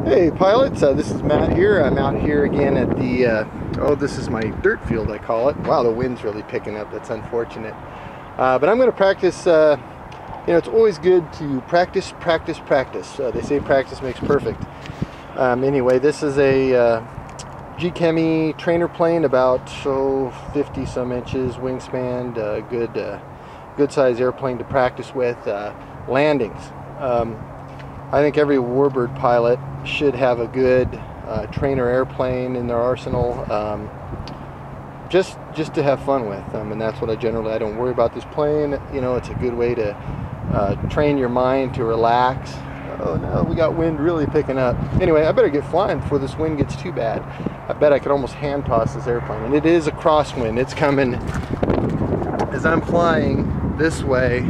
Hey pilots, this is Matt here. I'm out here again at the, this is my dirt field I call it. Wow, the wind's really picking up, that's unfortunate. But I'm going to practice, it's always good to practice. They say practice makes perfect. Anyway, this is a g-kemy trainer plane, about 50 some inches wingspan, good size airplane to practice with landings. I think every warbird pilot should have a good trainer airplane in their arsenal, just to have fun with them, and that's what I don't worry about this plane. It's a good way to train your mind to relax. Oh no, we got wind really picking up. Anyway, I better get flying before this wind gets too bad. I bet I could almost hand toss this airplane, and it is a crosswind. It's coming as I'm flying this way.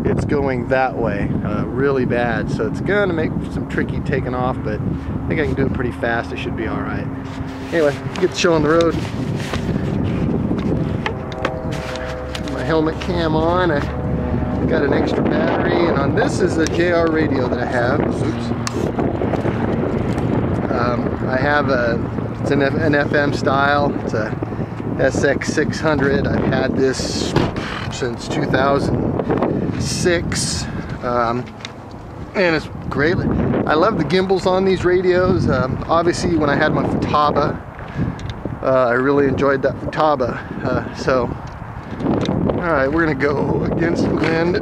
It's going that way, really bad, so it's gonna make some tricky taking off, but I think I can do it pretty fast. I should be all right. Anyway, get the show on the road. My helmet cam on. I got an extra battery, and on this is a JR radio that I have. Oops. I have it's an FM style. It's a SX600. I've had this since 2006, and it's great. I love the gimbals on these radios. Obviously, when I had my Futaba, I really enjoyed that Futaba. All right, we're gonna go against the wind,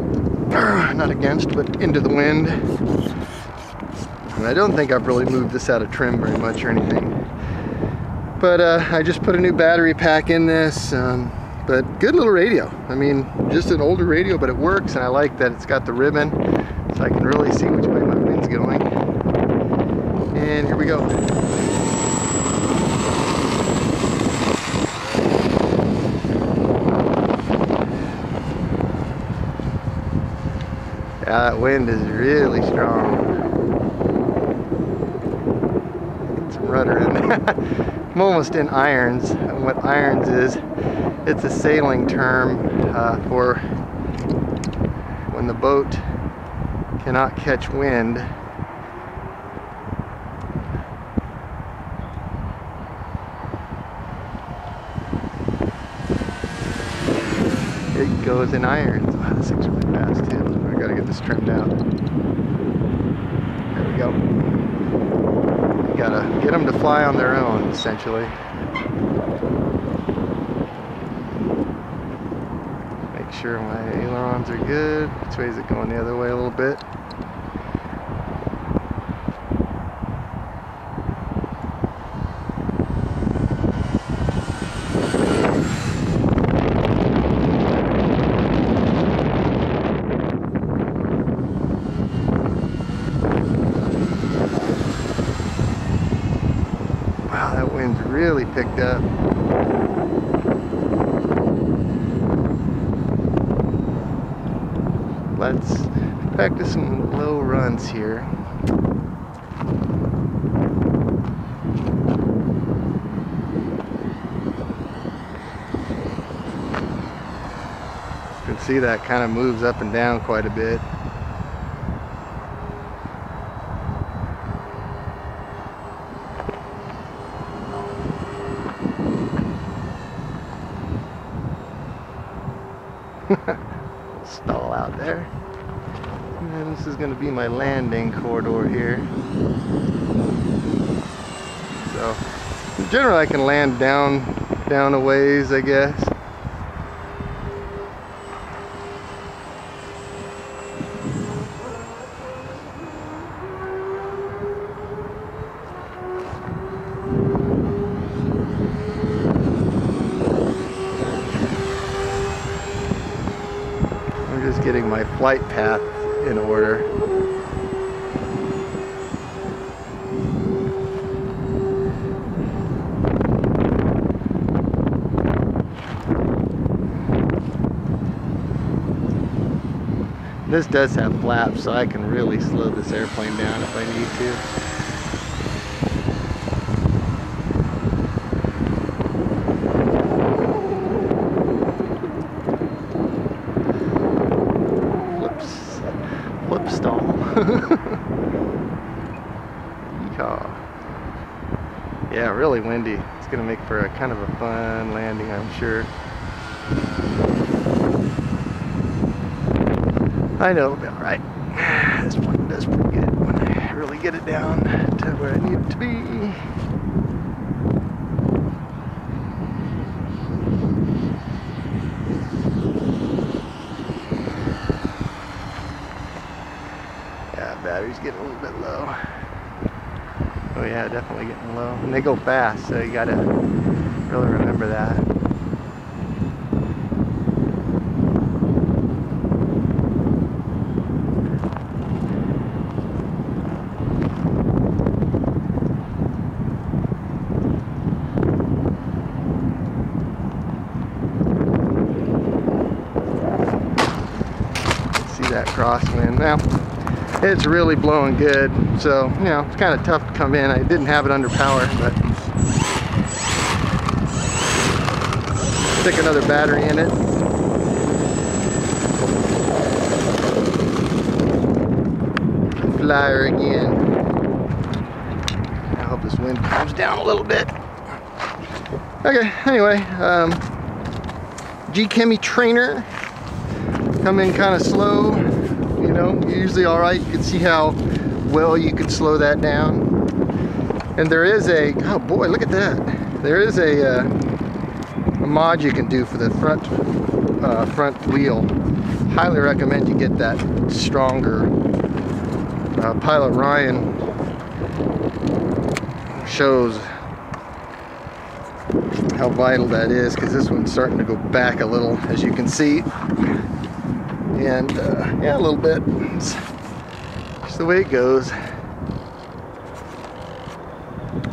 not against, but into the wind. And I don't think I've really moved this out of trim very much or anything. But I just put a new battery pack in this. But good little radio. I mean, just an older radio, but it works, and I like that it's got the ribbon, so I can really see which way my wind's going. And here we go. Yeah, that wind is really strong. Get some rudder in there. I'm almost in irons. And what irons is, it's a sailing term for when the boat cannot catch wind. It goes in irons. Wow, this thing's really fast too. I gotta get this trimmed out. There we go. You gotta get them to fly on their own, essentially. Make sure my ailerons are good. Which way is it going? The other way a little bit. Wow, that wind's really picked up. Let's practice some low runs here. You can see that kind of moves up and down quite a bit. Stall out there. And this is going to be my landing corridor here. So, in general, I can land down a ways, I guess. Just getting my flight path in order. This does have flaps, so I can really slow this airplane down if I need to. Flip stall. Yeehaw. Yeah, really windy. It's gonna make for a kind of a fun landing, I'm sure. I know it'll be alright. This one does pretty good when I really get it down to where I need it to be. Yeah, battery's getting a little bit low. Oh yeah, definitely getting low. And they go fast, so you gotta really remember that. See that crosswind now. It's really blowing good, so you know it's kind of tough to come in. I didn't have it under power, but stick another battery in it. Flyer again. I hope this wind calms down a little bit. Okay, anyway, g-kemy trainer. Come in kind of slow. You know, usually all right. You can see how well you could slow that down. And there is a, oh boy, look at that. There is a mod you can do for the front wheel. Highly recommend you get that stronger. Pilot Ryan shows how vital that is, because this one's starting to go back a little, as you can see. And yeah, a little bit. It's just the way it goes.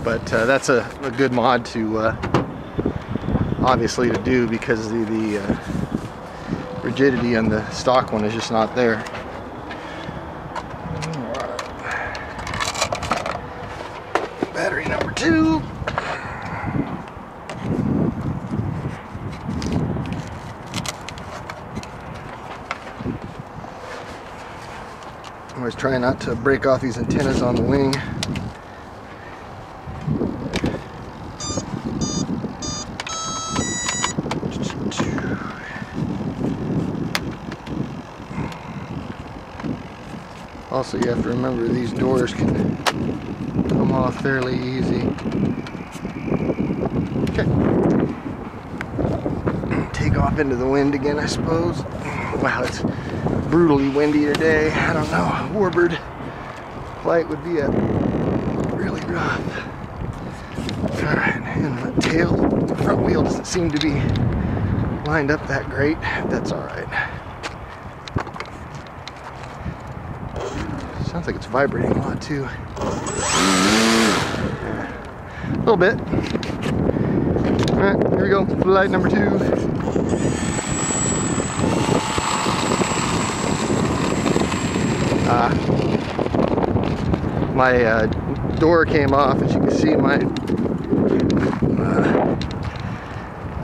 But that's a good mod to obviously to do, because the rigidity on the stock one is just not there. Battery number 2. Always try not to break off these antennas on the wing. Also, you have to remember these doors can come off fairly easy. Okay. Take off into the wind again, I suppose. Wow, it's brutally windy today. I don't know. Warbird flight would be really rough. Alright, and the tail, the front wheel doesn't seem to be lined up that great. That's alright. Sounds like it's vibrating a lot too. A little bit. Alright, here we go. Flight number 2. My door came off, as you can see, my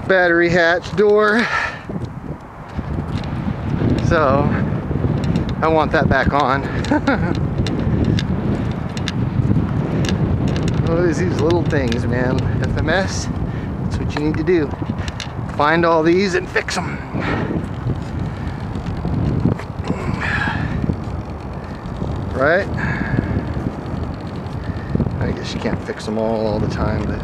battery hatch door. So I want that back on. Always these little things, man. FMS, that's what you need to do. Find all these and fix them. Right? I guess you can't fix them all the time, but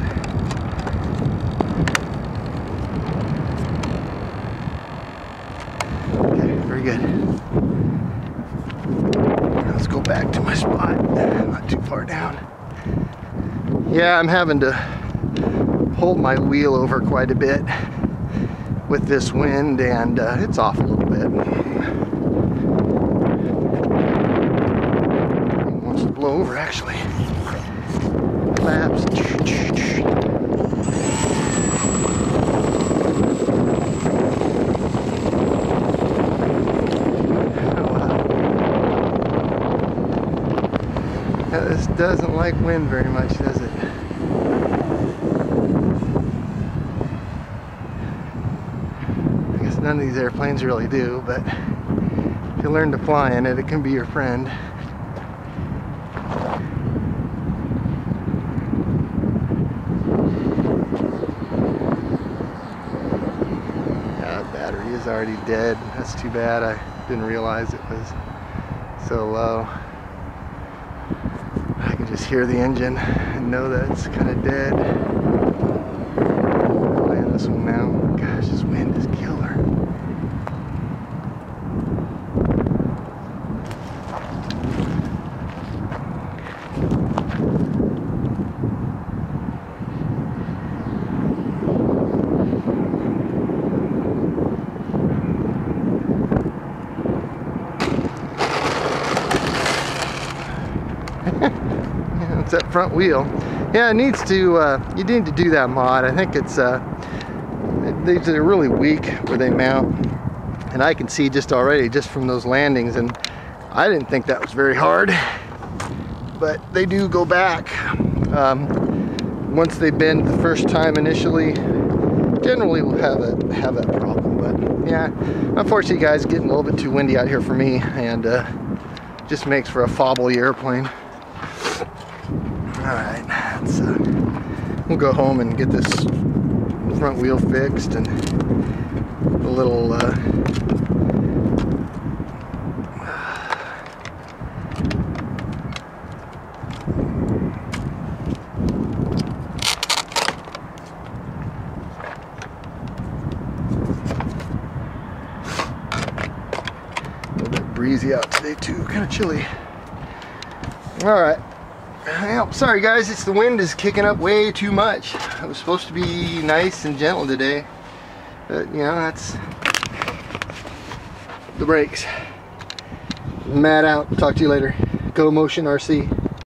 okay, very good. Let's go back to my spot. Not too far down. Yeah, I'm having to hold my wheel over quite a bit with this wind, and it's off a little bit. It wants to blow over, actually. Flaps. This doesn't like wind very much, does it? I guess none of these airplanes really do, but if you learn to fly in it, it can be your friend. already dead. That's too bad. I didn't realize it was so low. I can just hear the engine and know that it's kind of dead. I'll land this one now. Gosh, this wind is killer. It's that front wheel. Yeah, it needs to, you need to do that mod. I think it's, these are really weak where they mount. And I can see just already, just from those landings, and I didn't think that was very hard. But they do go back. Once they bend the first time initially, generally we'll have that problem. But yeah, unfortunately guys, it's getting a little bit too windy out here for me, and just makes for a fobbly airplane. Alright, we'll go home and get this front wheel fixed and a little bit breezy out today too, kind of chilly. Alright. Well, sorry guys, the wind is kicking up way too much. It was supposed to be nice and gentle today, but you know, that's the brakes. Matt out. Talk to you later. Go Motion RC.